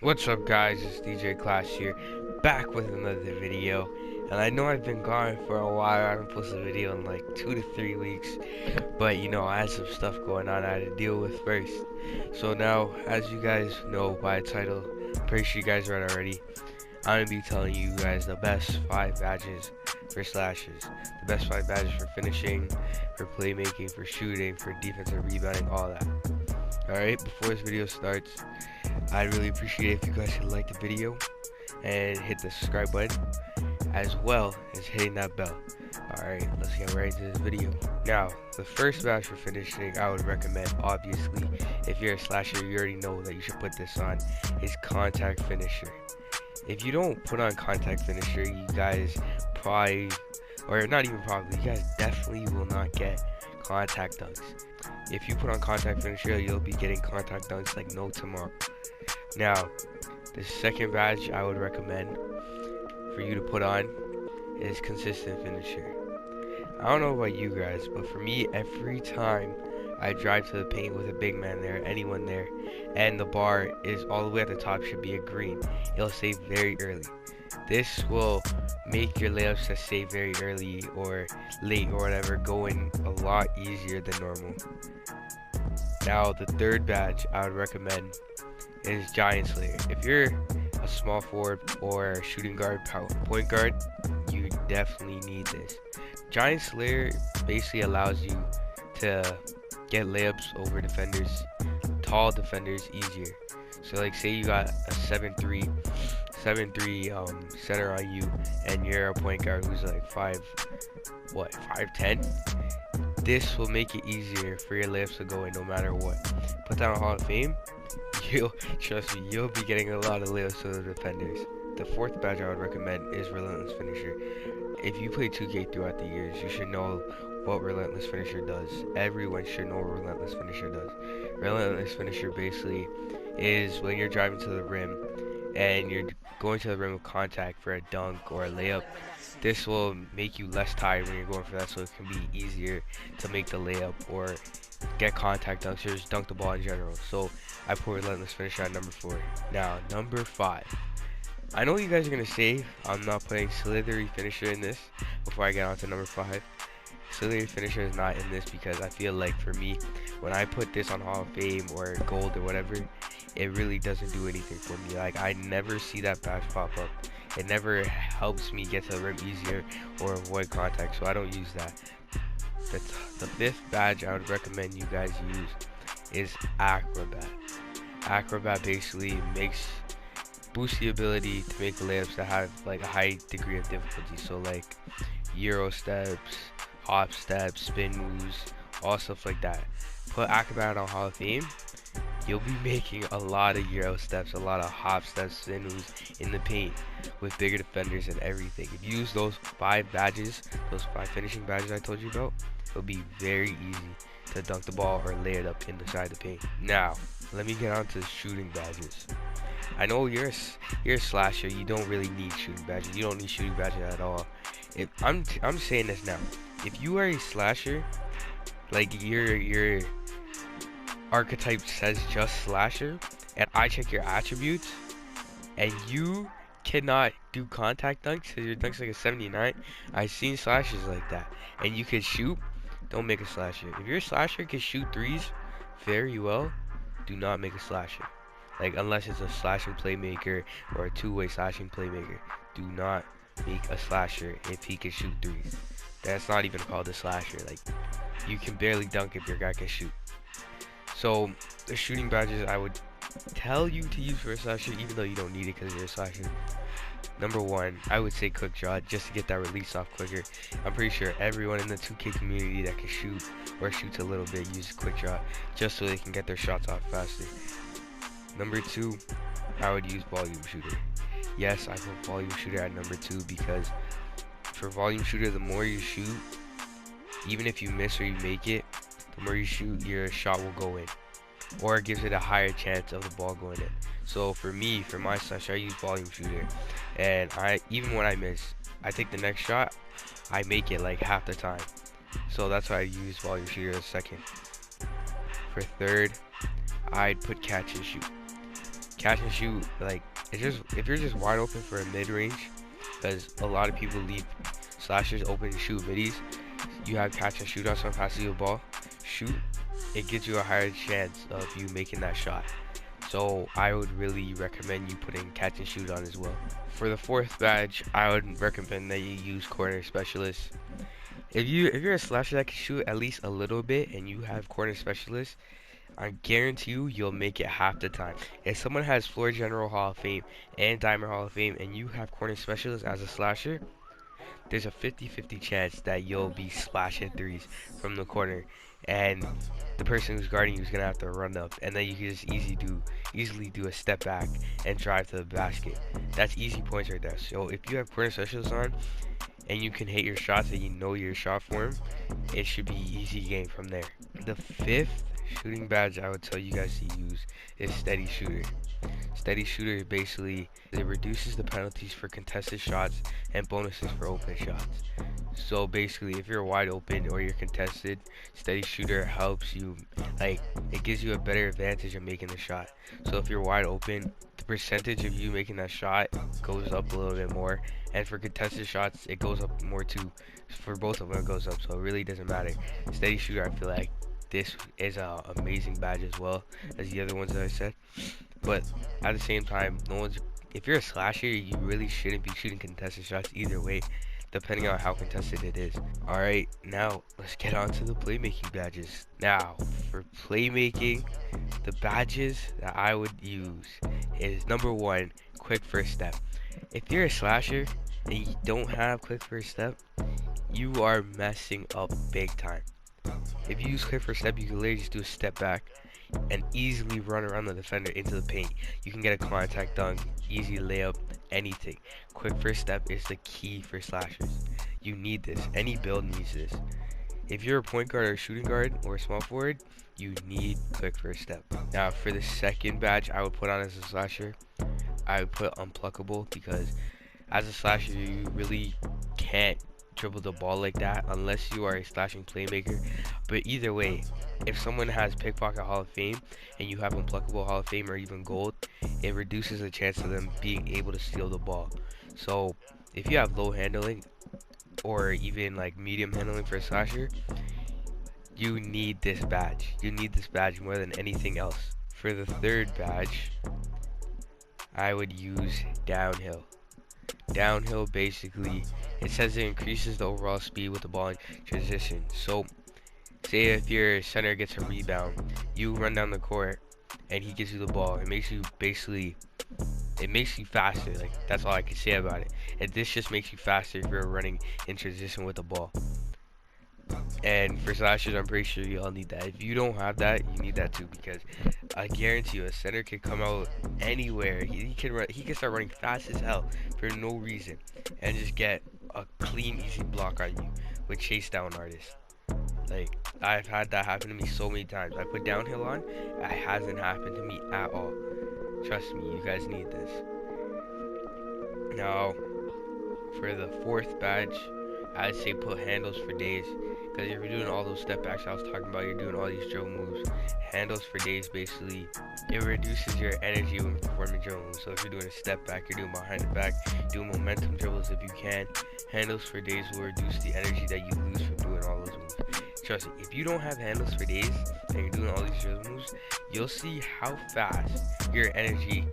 What's up guys, it's DJ Clash here, back with another video. And I know I've been gone for a while. I haven't posted a video in like 2 to 3 weeks. But you know, I had some stuff going on I had to deal with first. So now, as you guys know by the title, pretty sure you guys read already, I'm gonna be telling you guys the best 5 badges for slashers. The best 5 badges for finishing, for playmaking, for shooting, for defensive rebounding, all that. Alright, before this video starts, I'd really appreciate it if you guys could like the video and hit the subscribe button, as well as hitting that bell. Alright, let's get right into this video. Now, the first badge for finishing I would recommend, obviously, if you're a slasher, you already know that you should put this on, is Contact Finisher. If you don't put on Contact Finisher, you guys probably, or not even probably, you guys definitely will not get contact dunks. If you put on Contact Finisher, you'll be getting contact dunks like no tomorrow. Now, the second badge I would recommend for you to put on is Consistent Finisher. I don't know about you guys, but for me, every time I drive to the paint with a big man there, anyone there, and the bar is all the way at the top should be a green, it'll say very early. This will make your layups that say very early or late or whatever going a lot easier than normal. Now, the third badge I would recommend is Giant Slayer. If you're a small forward or shooting guard, point guard, you definitely need this. Giant Slayer basically allows you to get layups over defenders, tall defenders, easier. So like, say you got a 7'3" center on you, and you're a point guard who's like 5'10". This will make it easier for your layups to go in no matter what. Put that on Hall of Fame, trust me, you'll be getting a lot of layups to the defenders. The fourth badge I would recommend is Relentless Finisher. If you play 2K throughout the years, you should know what Relentless Finisher does. Everyone should know what Relentless Finisher does. Relentless Finisher basically is when you're driving to the rim and you're going to the rim with contact for a dunk or a layup. This will make you less tired when you're going for that, so it can be easier to make the layup or get contact dunks or just dunk the ball in general. So I put Relentless Finisher at number 4. Now, number 5. I know what you guys are going to say, I'm not putting Slithery Finisher in this before I get on to number 5. Slithery Finisher is not in this because I feel like for me, when I put this on Hall of Fame or Gold or whatever, it really doesn't do anything for me. Like, I never see that badge pop up. It never helps me get to the rim easier or avoid contact, so I don't use that. The fifth badge I would recommend you guys use is Acrobat. Acrobat basically boosts the ability to make layups that have like a high degree of difficulty. So like Euro steps, hop steps, spin moves, all stuff like that. Put Acrobat on Hall of Fame, you'll be making a lot of Euro steps, a lot of hop steps, spin moves in the paint with bigger defenders and everything. If you use those 5 badges, those 5 finishing badges I told you about, it'll be very easy to dunk the ball or lay it up inside the paint. Now, let me get on to shooting badges. I know you're a slasher, you don't really need shooting badges. You don't need shooting badges at all. I'm saying this now. If you are a slasher, like your archetype says just slasher, and I check your attributes, and you cannot do contact dunks because your dunks like a 79. I've seen slashers like that, and you can shoot. Don't make a slasher. If your slasher can shoot threes very well, do not make a slasher. Like, unless it's a slashing playmaker or a two-way slashing playmaker, do not make a slasher if he can shoot threes. That's not even called a slasher. Like, you can barely dunk if your guy can shoot. So the shooting badges I would tell you to use for a slasher, even though you don't need it because you're a slasher. Number 1, I would say quick draw, just to get that release off quicker. I'm pretty sure everyone in the 2K community that can shoot or shoots a little bit uses quick draw, just so they can get their shots off faster. Number 2, I would use volume shooter. Yes, I put volume shooter at number 2 because for volume shooter, the more you shoot, even if you miss or you make it, the more you shoot, your shot will go in, or it gives it a higher chance of the ball going in. So for me, for my slash, I use volume shooter, and even when I miss, I take the next shot, I make it like half the time. So that's why I use volume shooter as second. For third, I'd put catch and shoot. Catch and shoot, like, it's just, if you're just wide open for a mid-range, because a lot of people leave slashers open to shoot middies, you have catch and shoot on some passes you a ball, shoot, it gives you a higher chance of you making that shot. So I would really recommend you putting catch and shoot on as well. For the fourth badge, I would recommend that you use corner specialist. If you're a slasher that can shoot at least a little bit and you have corner specialist, I guarantee you'll make it half the time. If someone has Floor General Hall of Fame and Diamond Hall of Fame and you have corner specialist as a slasher, there's a 50-50 chance that you'll be splashing threes from the corner, and the person who's guarding you is gonna have to run up, and then you can just easily do a step back and drive to the basket. That's easy points right there. So if you have corner specialists on and you can hit your shots and you know your shot form, it should be easy game from there. The fifth shooting badge I would tell you guys to use is steady shooter. Steady shooter basically, it reduces the penalties for contested shots and bonuses for open shots. So basically, if you're wide open or you're contested, steady shooter helps you, like, it gives you a better advantage of making the shot. So if you're wide open, the percentage of you making that shot goes up a little bit more, and for contested shots it goes up more too. For both of them it goes up, so it really doesn't matter. Steady shooter, I feel like this is an amazing badge as well as the other ones that I said. But at the same time, if you're a slasher, you really shouldn't be shooting contested shots either way, depending on how contested it is. Alright, now let's get on to the playmaking badges. Now, for playmaking, the badges that I would use is number 1, quick first step. If you're a slasher and you don't have quick first step, you are messing up big time. If you use quick first step, you can literally just do a step back and easily run around the defender into the paint. You can get a contact dunk, easy layup, anything. Quick first step is the key for slashers. You need this. Any build needs this. If you're a point guard or a shooting guard or a small forward, you need quick first step. Now for the second badge I would put on as a slasher, I would put unpluckable, because as a slasher you really can't dribble the ball like that unless you are a slashing playmaker. But either way, if someone has pickpocket Hall of Fame and you have unpluckable Hall of Fame or even gold, it reduces the chance of them being able to steal the ball. So if you have low handling or even like medium handling for a slasher, you need this badge. You need this badge more than anything else. For the third badge, I would use downhill. Downhill, basically, it says it increases the overall speed with the ball in transition. So say if your center gets a rebound, you run down the court and he gives you the ball, it makes you faster. Like, that's all I can say about it. And this just makes you faster if you're running in transition with the ball. And for slashers, I'm pretty sure you all need that. If you don't have that, you need that too, because I guarantee you a center can come out anywhere. He can start running fast as hell for no reason and just get a clean, easy block on you with chase down artists. Like, I've had that happen to me so many times. I put downhill on, it hasn't happened to me at all. Trust me, you guys need this. Now, for the fourth badge, I'd say put handles for days. Because if you're doing all those step backs I was talking about, you're doing all these dribble moves. Handles for days, basically, it reduces your energy when performing dribble moves. So if you're doing a step back, you're doing behind the back, doing momentum dribbles if you can. Handles for days will reduce the energy that you lose from doing all those moves. Trust me, if you don't have handles for days and you're doing all these dribble moves, you'll see how fast your energy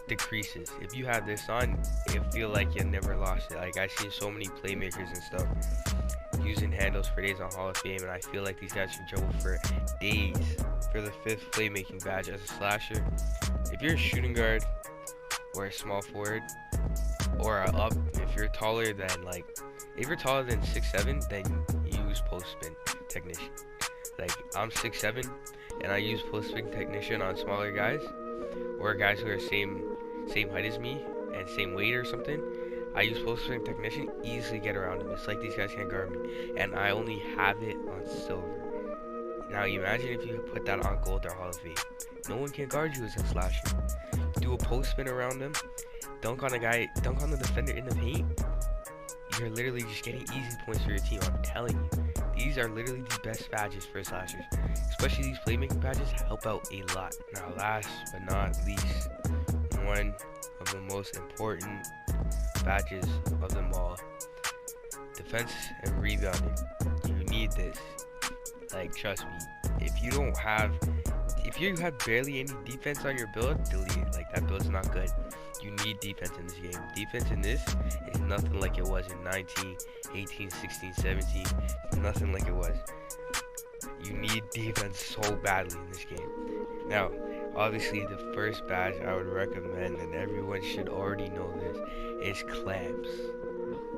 decreases. If you have this on, it feel like you never lost it. Like, I've seen so many playmakers and stuff using handles for days on Hall of Fame, and I feel like these guys should dribble for days. For the fifth playmaking badge as a slasher, if you're a shooting guard or a small forward or a up, if you're taller than if you're taller than 6'7", then use post spin technician. Like, I'm 6'7", and I use post spin technician on smaller guys or guys who are same height as me and same weight or something. I use post spin technician, easily get around them. It's like these guys can't guard me, and I only have it on silver. Now imagine if you put that on gold or Hall of Fame. No one can guard you as a slasher. Do a post spin around them, dunk on the defender in the paint. You're literally just getting easy points for your team. I'm telling you, These are literally the best badges for slashers. Especially these playmaking badges help out a lot. Now last but not least, one of the most important badges of them all. Defense and rebounding. You need this. Like, trust me. If you have barely any defense on your build, delete it. Like, that build's not good. You need defense in this game. Defense in this is nothing like it was in 19, 18, 16, 17. It's nothing like it was. You need defense so badly in this game. Now, obviously, the first badge I would recommend, and everyone should already know this, is clamps.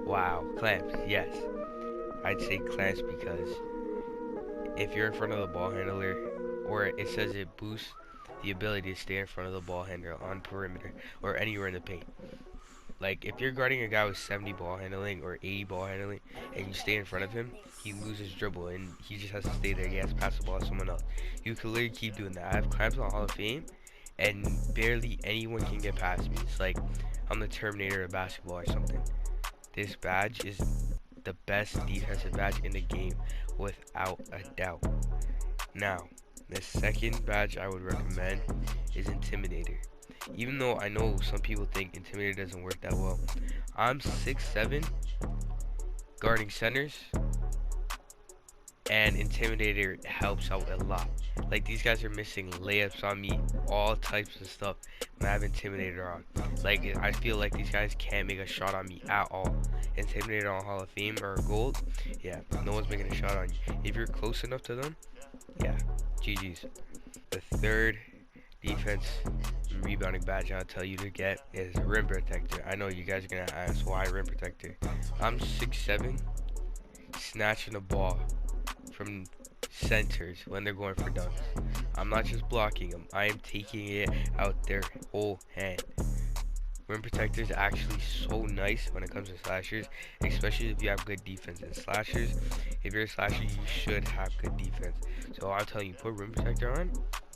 Wow, clamps, yes. I'd say clamps because if you're in front of the ball handler, or it says it boosts the ability to stay in front of the ball handler on perimeter or anywhere in the paint. Like, if you're guarding a guy with 70 ball handling or 80 ball handling and you stay in front of him, he loses dribble and he just has to stay there. He has to pass the ball to someone else. You can literally keep doing that. I have clamps on Hall of Fame and barely anyone can get past me. It's like I'm the Terminator of basketball or something. This badge is the best defensive badge in the game without a doubt. Now, the second badge I would recommend is Intimidator. Even though I know some people think Intimidator doesn't work that well, I'm 6'7", guarding centers, and Intimidator helps out a lot. Like, these guys are missing layups on me, all types of stuff, and I have Intimidator on. Like, I feel like these guys can't make a shot on me at all. Intimidator on Hall of Fame or Gold, yeah, no one's making a shot on you. If you're close enough to them, yeah, GG's. The third defense rebounding badge I'll tell you to get is Rim Protector. I know you guys are gonna ask why Rim Protector. I'm 6'7", snatching the ball from centers when they're going for dunks. I'm not just blocking them, I am taking it out their whole hand. Rim Protector is actually so nice when it comes to slashers, especially if you have good defense. In slashers, if you're a slasher, you should have good defense. So I'm telling you, put Rim Protector on,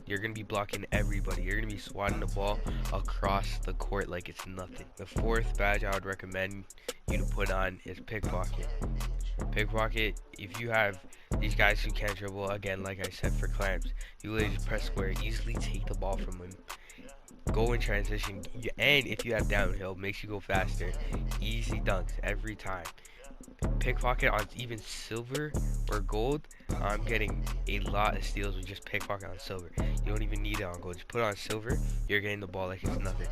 you're going to be blocking everybody. You're going to be swatting the ball across the court like it's nothing. The fourth badge I would recommend you to put on is Pickpocket. Pickpocket, if you have these guys who can't dribble, again, like I said for clamps, you literally just press square, easily take the ball from him. Go in transition, and if you have downhill, makes you go faster. Easy dunks every time. Pickpocket on even silver or gold, I'm getting a lot of steals with just pickpocket on silver. You don't even need it on gold. Just put it on silver, you're getting the ball like it's nothing.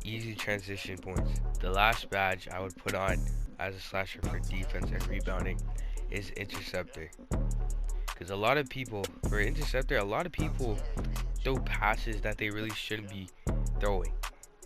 Easy transition points. The last badge I would put on as a slasher for defense and rebounding is Interceptor. Because a lot of people, for Interceptor, a lot of people throw passes that they really shouldn't be throwing.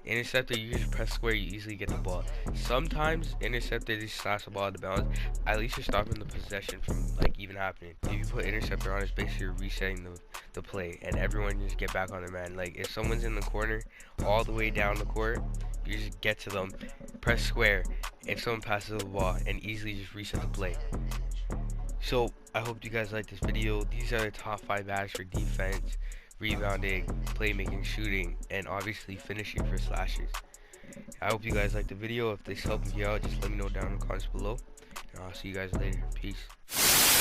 Interceptor, you just press square, you easily get the ball. Sometimes Interceptor just slaps the ball out of bounds. At least you're stopping the possession from like even happening. If you put Interceptor on, it's basically resetting the play, and everyone just get back on their man. Like, if someone's in the corner all the way down the court, you just get to them, press square, if someone passes the ball, and easily just reset the play. So I hope you guys like this video. These are the top 5 badges for defense, rebounding, playmaking, shooting, and obviously finishing for slashers. I hope you guys like the video. If this helped you out, just let me know down in the comments below, and I'll see you guys later. Peace.